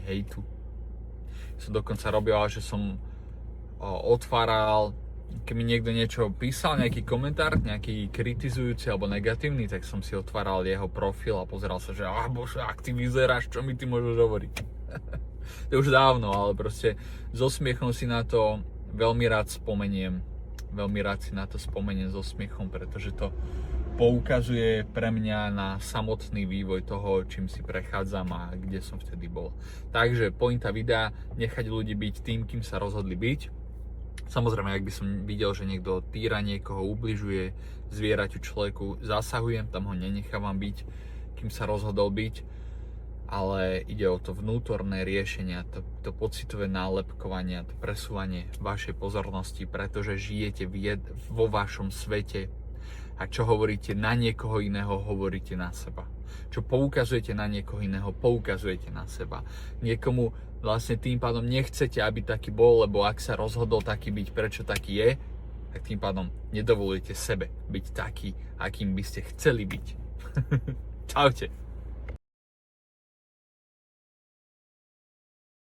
hejtu. Som dokonca robil, že som otváral, keď mi niekto niečo písal, nejaký komentár, nejaký kritizujúci alebo negatívny, tak som si otváral jeho profil a pozeral sa, že bože, ak ty vyzeráš, čo mi ty môžeš hovoriť. To je už dávno, ale proste so smiechom si na to veľmi rád spomeniem. Veľmi rád si na to spomeniem so smiechom, pretože to poukazuje pre mňa na samotný vývoj toho, čím si prechádzam a kde som vtedy bol. Takže pointa videa, nechať ľudí byť tým, kým sa rozhodli byť. Samozrejme, ak by som videl, že niekto týra niekoho, ubližuje zvieraťu, človeku, zasahujem, tam ho nenechávam byť, kým sa rozhodol byť, ale ide o to vnútorné riešenie, to pocitové nálepkovanie, to presúvanie vašej pozornosti, pretože žijete vo vašom svete. A čo hovoríte na niekoho iného, hovoríte na seba. Čo poukazujete na niekoho iného, poukazujete na seba. Niekomu vlastne tým pádom nechcete, aby taký bol, lebo ak sa rozhodol taký byť, prečo taký je, tak tým pádom nedovolujete sebe byť taký, akým by ste chceli byť. Čaute.